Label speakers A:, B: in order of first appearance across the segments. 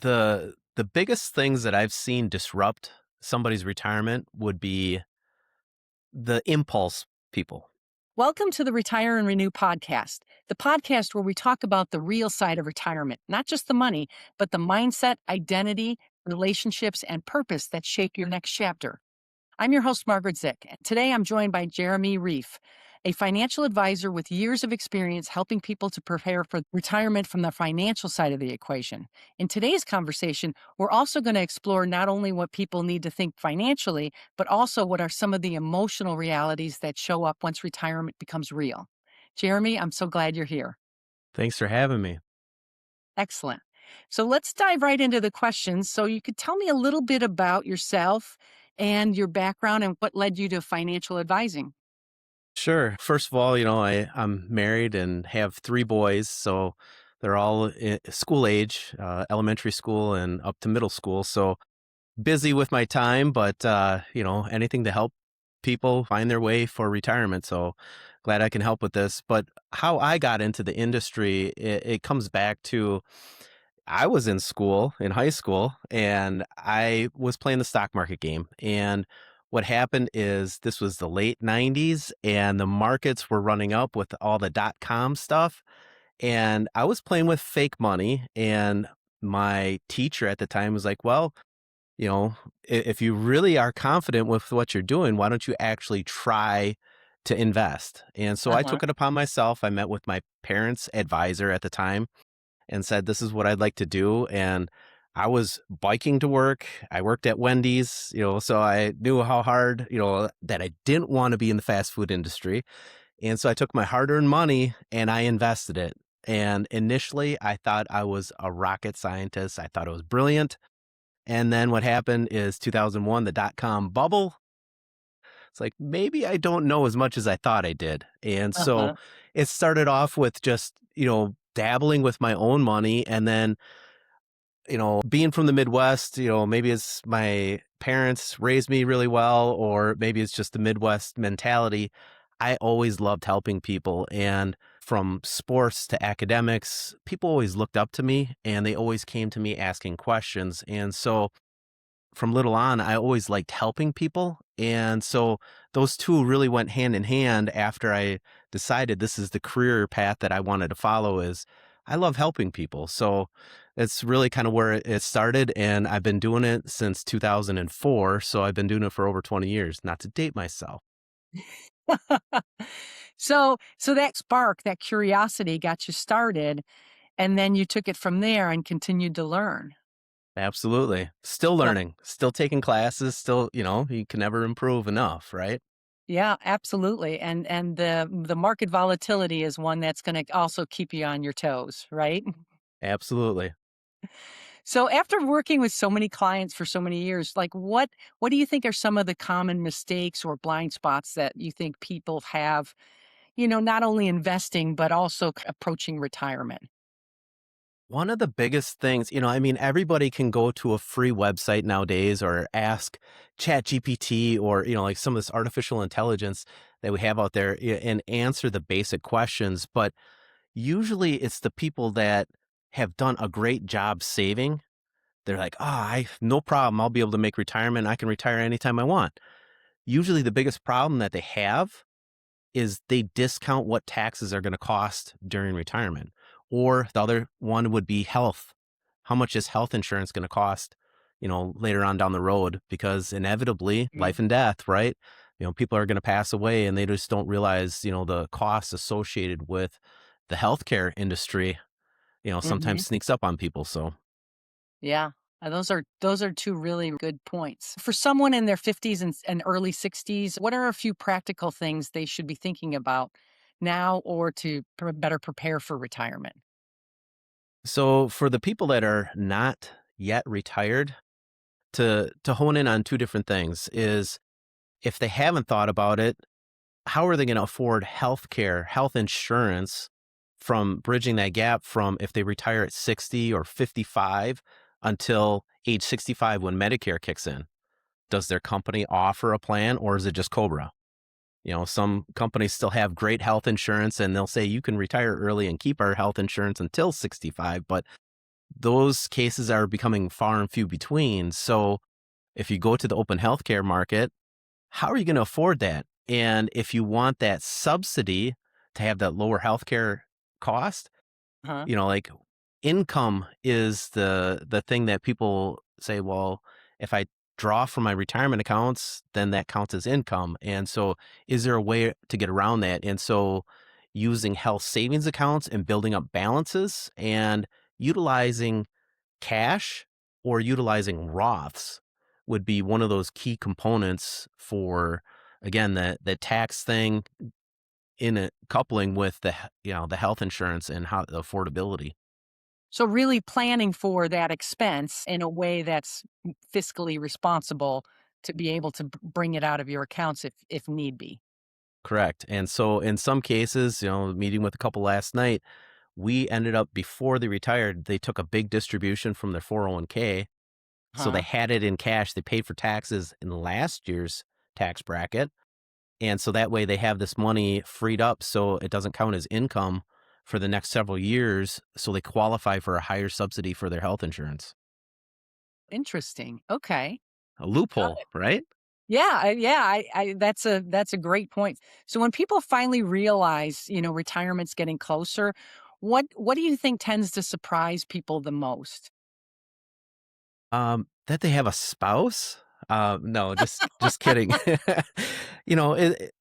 A: The biggest things that I've seen disrupt somebody's retirement would be the impulse people.
B: Welcome to the Retire and Renew podcast, the podcast where we talk about the real side of retirement, not just the money, but the mindset, identity, relationships, and purpose that shape your next chapter. I'm your host, Margaret Zyk, and today I'm joined by Jeremy Reef, a financial advisor with years of experience helping people to prepare for retirement from the financial side of the equation. In today's conversation, we're also going to explore not only what people need to think financially, but also what are some of the emotional realities that show up once retirement becomes real. Jeremy, I'm so glad you're here.
A: Thanks for having me.
B: Excellent. So let's dive right into the questions. So you could tell me a little bit about yourself and your background and what led you to financial advising.
A: Sure. First of all, I'm married and have three boys, so they're all school age, elementary school and up to middle school. So busy with my time, but anything to help people find their way for retirement. So glad I can help with this. But how I got into the industry, it comes back to I was in school, in high school, and I was playing the stock market game. And what happened is this was the late 90s and the markets were running up with all the .com stuff. And I was playing with fake money. And my teacher at the time was like, well, if you really are confident with what you're doing, why don't you actually try to invest? And so I
B: Uh-huh.
A: took it upon myself. I met with my parents' advisor at the time and said, this is what I'd like to do. And I was biking to work. I worked at Wendy's, so I knew how hard, that I didn't want to be in the fast food industry. And so I took my hard earned money and I invested it. And initially, I thought I was a rocket scientist. I thought it was brilliant. And then what happened is 2001, the .com bubble. It's like, maybe I don't know as much as I thought I did. And so
B: Uh-huh.
A: it started off with just, dabbling with my own money. And then, being from the Midwest, maybe it's my parents raised me really well, or maybe it's just the Midwest mentality. I always loved helping people. And from sports to academics, people always looked up to me and they always came to me asking questions. And so from little on, I always liked helping people. And so those two really went hand in hand after I decided this is the career path that I wanted to follow is I love helping people. So it's really kind of where it started. And I've been doing it since 2004. So I've been doing it for over 20 years, not to date myself.
B: So that spark, that curiosity got you started, and then you took it from there and continued to learn.
A: Absolutely. Still
B: Yeah.
A: learning, still taking classes, still, you can never improve enough, right?
B: Yeah, absolutely. And the market volatility is one that's going to also keep you on your toes, right?
A: Absolutely.
B: So after working with so many clients for so many years, like what do you think are some of the common mistakes or blind spots that you think people have, not only investing but also approaching retirement?
A: One of the biggest things, everybody can go to a free website nowadays or ask ChatGPT or, like some of this artificial intelligence that we have out there and answer the basic questions. But usually it's the people that have done a great job saving. They're like, no problem. I'll be able to make retirement. I can retire anytime I want. Usually the biggest problem that they have is they discount what taxes are going to cost during retirement. Or the other one would be health. How much is health insurance going to cost, later on down the road? Because inevitably,
B: Mm-hmm.
A: life and death, right? People are going to pass away and they just don't realize, the costs associated with the healthcare industry, sometimes sneaks up on people. So
B: Yeah. Those are two really good points. For someone in their 50s and early 60s, what are a few practical things they should be thinking about now or to better prepare for retirement?
A: so for the people that are not yet retired, to hone in on two different things is if they haven't thought about it, how are they going to afford health care, health insurance from bridging that gap from if they retire at 60 or 55 until age 65 when Medicare kicks in? Does their company offer a plan or is it just Cobra? Some companies still have great health insurance and they'll say you can retire early and keep our health insurance until 65, but those cases are becoming far and few between. So if you go to the open healthcare market, how are you going to afford that? And if you want that subsidy to have that lower healthcare cost,
B: Huh?
A: like income is the thing that people say, well, if I draw from my retirement accounts, then that counts as income. And so is there a way to get around that? And so using health savings accounts and building up balances and utilizing cash or utilizing Roths would be one of those key components for, again, the tax thing in it coupling with the health insurance and how the affordability.
B: So really planning for that expense in a way that's fiscally responsible to be able to bring it out of your accounts if need be.
A: Correct. And so in some cases, meeting with a couple last night, we ended up before they retired, they took a big distribution from their 401k. So they
B: Huh?
A: had it in cash. They paid for taxes in last year's tax bracket. And so that way they have this money freed up so it doesn't count as income for the next several years. So they qualify for a higher subsidy for their health insurance.
B: Interesting. Okay.
A: A
B: Got
A: loophole,
B: it.
A: right?
B: Yeah. That's a great point. So when people finally realize, retirement's getting closer, what do you think tends to surprise people the most?
A: That they have a spouse? No, just kidding. you know, it,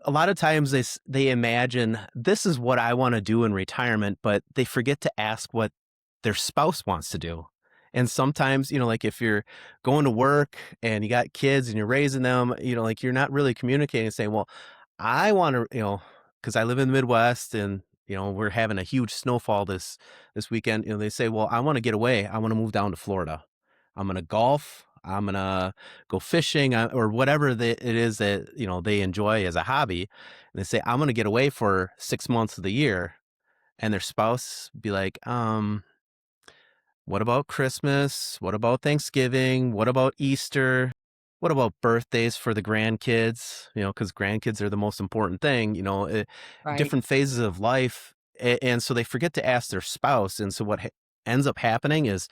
A: a lot of times they imagine this is what I want to do in retirement, but they forget to ask what their spouse wants to do. And sometimes, like if you're going to work and you got kids and you're raising them, like you're not really communicating and saying, well, I want to, because I live in the Midwest and we're having a huge snowfall this weekend. They say, well, I want to get away. I want to move down to Florida. I'm gonna golf. I'm gonna go fishing or whatever it is that they enjoy as a hobby. And they say, I'm gonna get away for 6 months of the year, and their spouse be like, what about Christmas? What about Thanksgiving? What about Easter? What about birthdays for the grandkids? Because grandkids are the most important thing.
B: Right.
A: Different phases of life, and so they forget to ask their spouse. And so what ends up happening is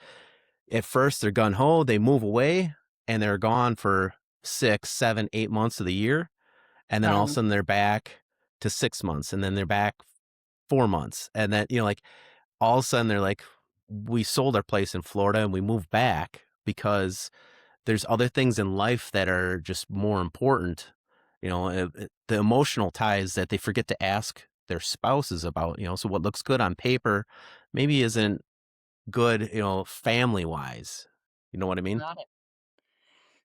A: at first they're gun ho, they move away and they're gone for 6, 7, 8 months of the year. And then all of a
B: Um,
A: sudden they're back to 6 months and then they're back 4 months. And then, like all of a sudden they're like, we sold our place in Florida and we moved back because there's other things in life that are just more important. The emotional ties that they forget to ask their spouses about, so what looks good on paper maybe isn't good, family wise. You know what I mean?
B: Got it.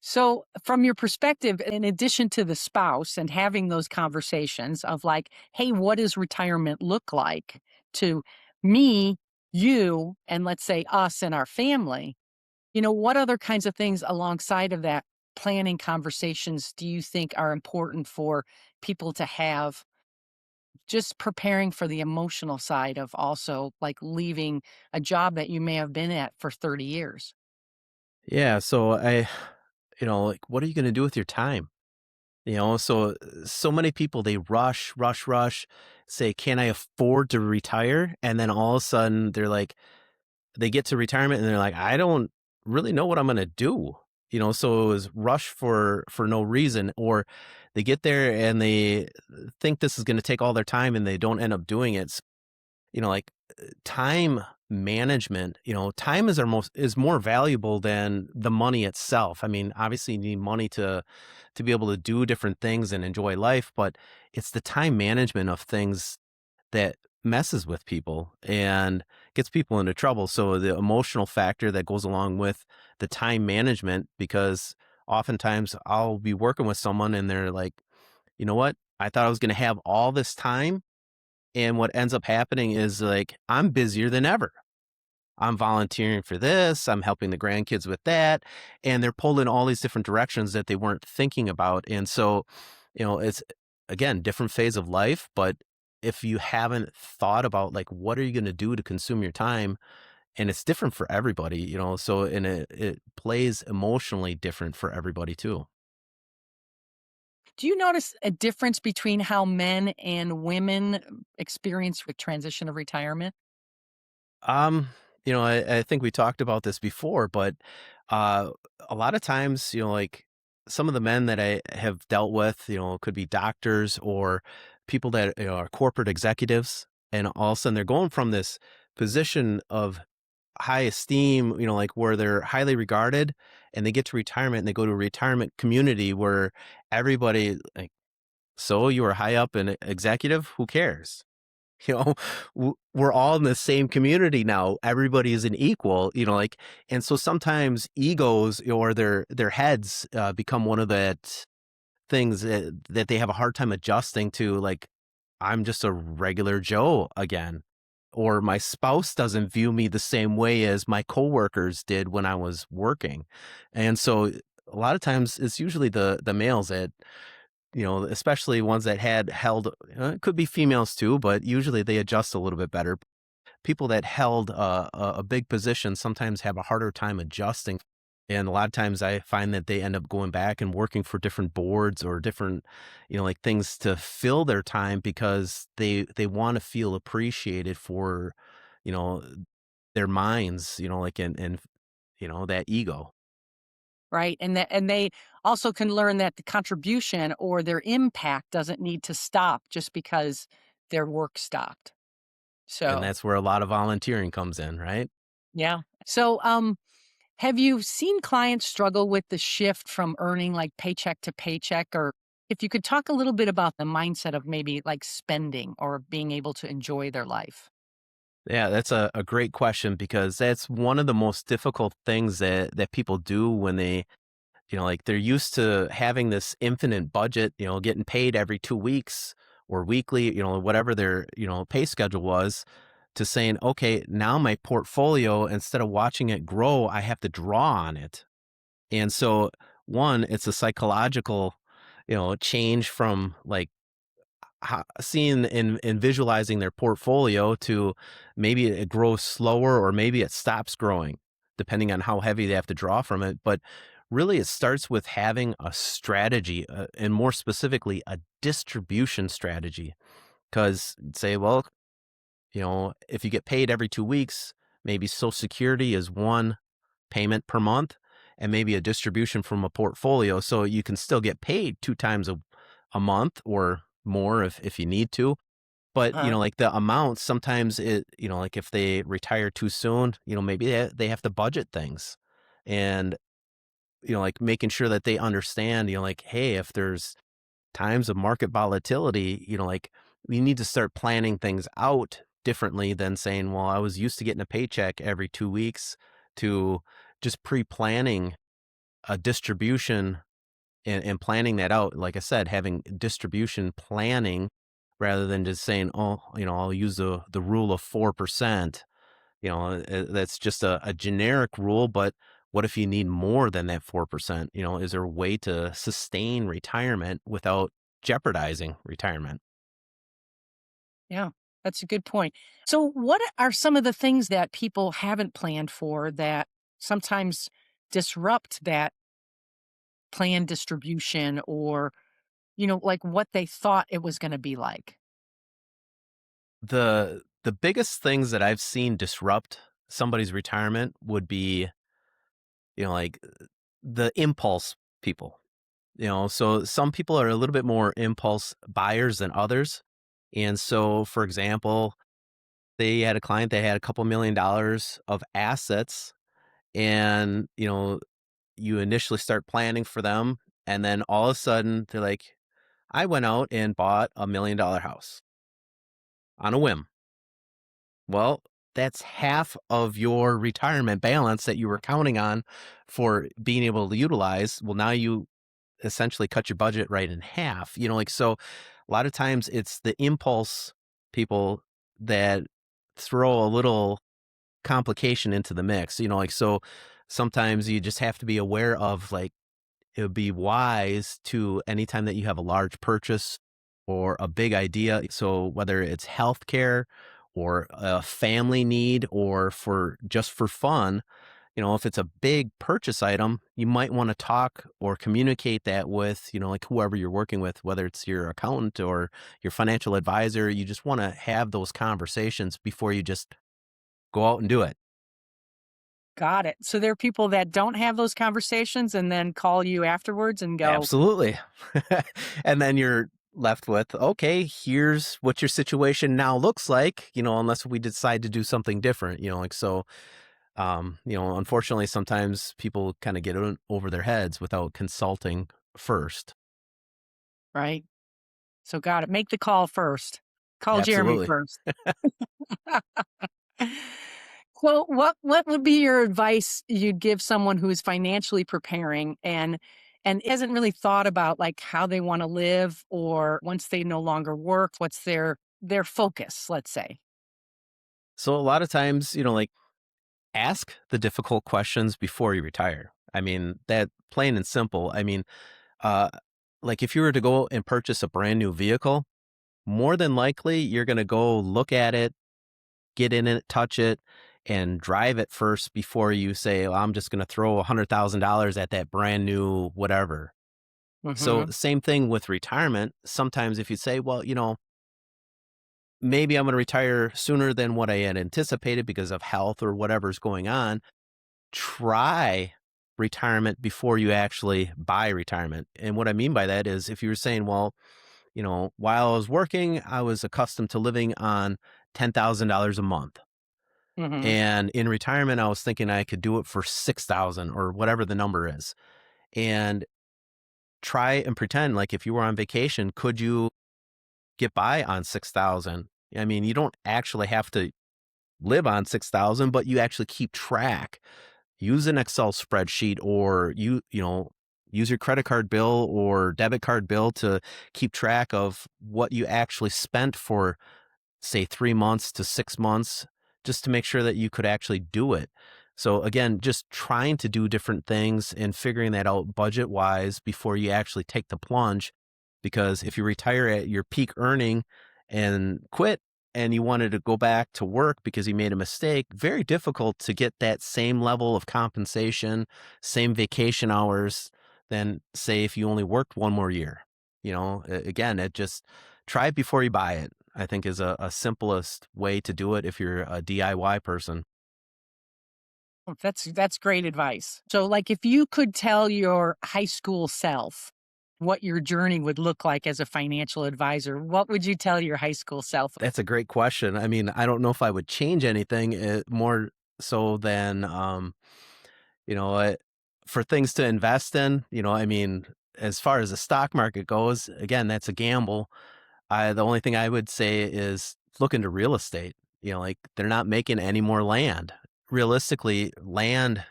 B: So, from your perspective, in addition to the spouse and having those conversations of like, hey, what does retirement look like to me, you, and let's say us and our family? What other kinds of things alongside of that planning conversations do you think are important for people to have, just preparing for the emotional side of also like leaving a job that you may have been at for 30 years?
A: Yeah. So like, what are you going to do with your time? So many people, they rush, rush, rush, say, can I afford to retire? And then all of a sudden they're like, they get to retirement and they're like, I don't really know what I'm going to do. So it was rush for no reason, or they get there and they think this is going to take all their time and they don't end up doing it. Like time management, time is more valuable than the money itself. I mean, obviously you need money to be able to do different things and enjoy life, but it's the time management of things that messes with people and gets people into trouble. So the emotional factor that goes along with the time management, because oftentimes I'll be working with someone and they're like, you know what? I thought I was going to have all this time, and what ends up happening is like, I'm busier than ever. I'm volunteering for this, I'm helping the grandkids with that, and they're pulled in all these different directions that they weren't thinking about. And so, it's again, different phase of life, but if you haven't thought about like what are you going to do to consume your time, and it's different for everybody, so and it plays emotionally different for everybody too.
B: Do you notice a difference between how men and women experience with transition of retirement?
A: I think we talked about this before, but uh, a lot of times, like some of the men that I have dealt with, could be doctors or people that are corporate executives, and all of a sudden they're going from this position of high esteem, like where they're highly regarded, and they get to retirement and they go to a retirement community where everybody like, so you are high up and executive, who cares? You know, we're all in the same community now. Everybody is an equal, like, and so sometimes egos or their heads become one of that things that they have a hard time adjusting to. Like, I'm just a regular Joe again, or my spouse doesn't view me the same way as my coworkers did when I was working, and so a lot of times it's usually the males that especially ones that had held, it could be females too, but usually they adjust a little bit better. People that held a big position sometimes have a harder time adjusting. And a lot of times I find that they end up going back and working for different boards or different, like things to fill their time because they want to feel appreciated for, you know, their minds, like and that ego.
B: Right? And they also can learn that the contribution or their impact doesn't need to stop just because their work stopped.
A: And
B: So,
A: that's where a lot of volunteering comes in, right?
B: yeah. So, have you seen clients struggle with the shift from earning like paycheck to paycheck? Or if you could talk a little bit about the mindset of maybe like spending or being able to enjoy their life.
A: Yeah, that's a great question because that's one of the most difficult things that people do when they, like they're used to having this infinite budget, getting paid every 2 weeks or weekly, whatever their, pay schedule was, to saying, okay, now my portfolio, instead of watching it grow, I have to draw on it. And so one, it's a psychological, change from like seeing and visualizing their portfolio to maybe it grows slower or maybe it stops growing depending on how heavy they have to draw from it. But really, it starts with having a strategy and more specifically, a distribution strategy. Because say, well, if you get paid every 2 weeks, maybe Social Security is one payment per month and maybe a distribution from a portfolio. So you can still get paid two times a month or more if you need to. But,
B: Huh?
A: like the amounts, sometimes like if they retire too soon, maybe they have to budget things and, like making sure that they understand, like, hey, if there's times of market volatility, like we need to start planning things out differently than saying, well, I was used to getting a paycheck every 2 weeks to just pre-planning a distribution and planning that out. Like I said, having distribution planning rather than just saying, oh, I'll use the rule of 4%. That's just a generic rule, but what if you need more than that 4%? Is there a way to sustain retirement without jeopardizing retirement?
B: Yeah, that's a good point. So, what are some of the things that people haven't planned for that sometimes disrupt that planned distribution or, like what they thought it was going to be like?
A: The biggest things that I've seen disrupt somebody's retirement would be, like the impulse people. So some people are a little bit more impulse buyers than others. And so, for example, they had a client that had a couple $1 million of assets, and you initially start planning for them, and then all of a sudden they're like, I went out and bought $1 million house on a whim. Well, that's half of your retirement balance that you were counting on for being able to utilize. Well, now you essentially cut your budget right in half. Like, so a lot of times it's the impulse people that throw a little complication into the mix, like, so sometimes you just have to be aware of, like, it would be wise to, anytime that you have a large purchase or a big idea, so whether it's healthcare or a family need or for just for fun, if it's a big purchase item, you might want to talk or communicate that with, like whoever you're working with, whether it's your accountant or your financial advisor. You just want to have those conversations before you just go out and do it.
B: Got it. So there are people that don't have those conversations and then call you afterwards and go,
A: Absolutely. And then you're left with, okay, here's what your situation now looks like, unless we decide to do something different, like so. Unfortunately, sometimes people kind of get over their heads without consulting first.
B: right? So got it. Make the call first. Call Jeremy
A: Absolutely.
B: first. Well, what would be your advice you'd give someone who is financially preparing and hasn't really thought about like how they want to live or once they no longer work, what's their focus, let's say?
A: So a lot of times, like ask the difficult questions before you retire. I mean, that plain and simple. I mean, uh, like if you were to go and purchase a brand new vehicle, more than likely you're going to go look at it, get in it, touch it, and drive it first before you say, well, I'm just going to throw $100,000 at that brand new whatever. So,
B: Mhm.
A: same thing with retirement. Sometimes if you say, well, maybe I'm going to retire sooner than what I had anticipated because of health or whatever's going on, try retirement before you actually buy retirement. And what I mean by that is if you were saying, well, while I was working, I was accustomed to living on $10,000 a month.
B: Mhm.
A: And in retirement, I was thinking I could do it for 6,000 or whatever the number is. And try and pretend like if you were on vacation, could you get by on 6,000? I mean, you don't actually have to live on 6,000, but you actually keep track. Use an Excel spreadsheet or use your credit card bill or debit card bill to keep track of what you actually spent for say 3 months to 6 months just to make sure that you could actually do it. So again, just trying to do different things and figuring that out budget wise before you actually take the plunge. Because if you retire at your peak earning and quit and you wanted to go back to work because you made a mistake, very difficult to get that same level of compensation, same vacation hours than say if you only worked one more year. Again, it just try it before you buy it. I think is a simplest way to do it if you're a DIY person.
B: Oh, that's great advice. So, like, if you could tell your high school self what your journey would look like as a financial advisor, what would you tell your high school self?
A: That's a great question. I mean, I don't know if I would change anything more so than, you know, uh, for things to invest in, I mean, as far as the stock market goes, again, that's a gamble. The only thing I would say is look into real estate. Like they're not making any more land. Realistically, land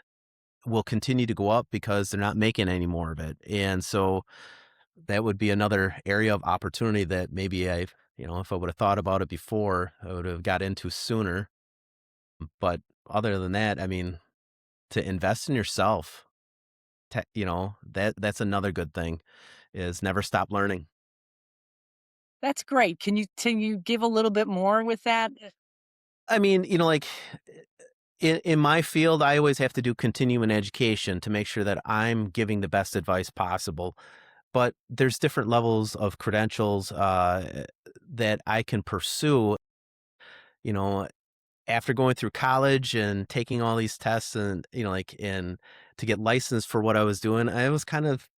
A: will continue to go up because they're not making any more of it. And so that would be another area of opportunity that maybe if I would have thought about it before, I would have got into sooner. But other than that, I mean, to invest in yourself, that's another good thing is never stop learning.
B: That's great. Can you give a little bit more with that?
A: I mean, like in my field, I always have to do continuing education to make sure that I'm giving the best advice possible. But there's different levels of credentials that I can pursue. You know, after going through college and taking all these tests and to get licensed for what I was doing, I was kind of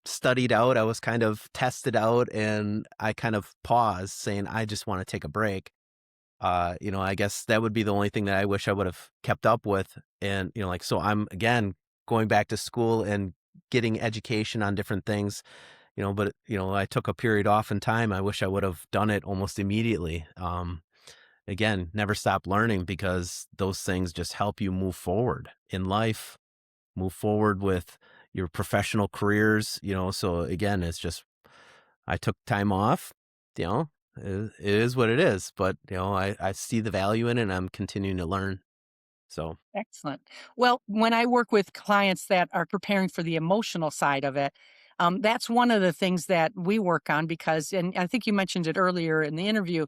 A: studied out. I was kind of tested out, and I kind of paused, saying, "I just want to take a break." I guess that would be the only thing that I wish I would have kept up with. And, so I'm again going back to school and getting education on different things, but, I took a period off in time. I wish I would have done it almost immediately. Again, never stop learning because those things just help you move forward in life, move forward with your professional careers, so again, it's just I took time off, it is what it is, but, I see the value in it and I'm continuing to learn. So,
B: Excellent. Well, when I work with clients that are preparing for the emotional side of it, that's one of the things that we work on because, and I think you mentioned it earlier in the interview,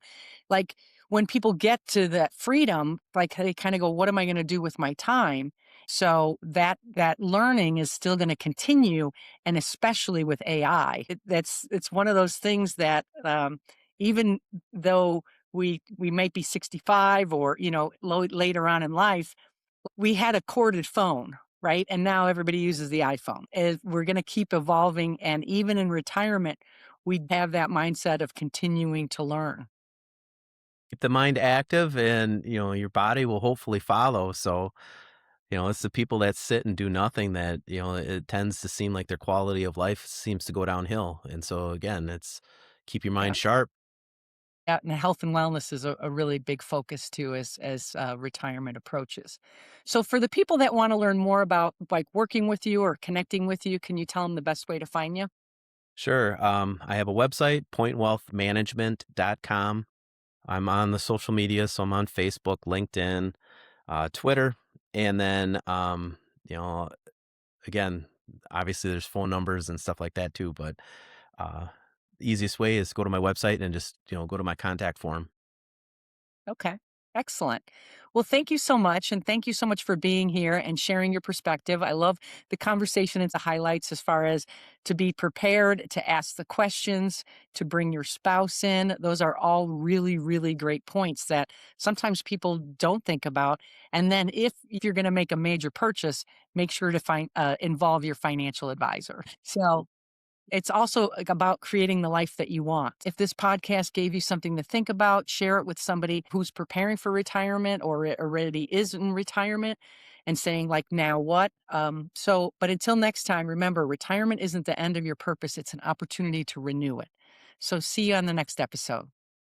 B: like when people get to that freedom, like they kind of go, "What am I going to do with my time?" So that learning is still going to continue, and especially with AI, it's one of those things that even though we might be 65 or later on in life We had a corded phone, right? And now everybody uses the iPhone. We're going to keep evolving. And even in retirement, we have that mindset of continuing to learn.
A: Keep the mind active and, your body will hopefully follow. So, it's the people that sit and do nothing that, it tends to seem like their quality of life seems to go downhill. And so again, it's keep your
B: Yeah.
A: mind sharp.
B: Yeah, and health and wellness is a really big focus too as retirement approaches. So for the people that want to learn more about like working with you or connecting with you, can you tell them the best way to find you?
A: Sure. I have a website, pointwealthmanagement.com. I'm on the social media, so I'm on Facebook, LinkedIn, Twitter, and then, you know, again, obviously there's phone numbers and stuff like that too, but uh, the easiest way is go to my website and just, go to my contact form.
B: Okay. Excellent. Well, thank you so much. And thank you so much for being here and sharing your perspective. I love the conversation and the highlights as far as to be prepared, to ask the questions, to bring your spouse in. Those are all really, really great points that sometimes people don't think about. And then if you're going to make a major purchase, make sure to involve your financial advisor. So it's also like about creating the life that you want. If this podcast gave you something to think about, share it with somebody who's preparing for retirement or already is in retirement and saying like, now what? But until next time, remember, retirement isn't the end of your purpose. It's an opportunity to renew it. So see you on the next episode.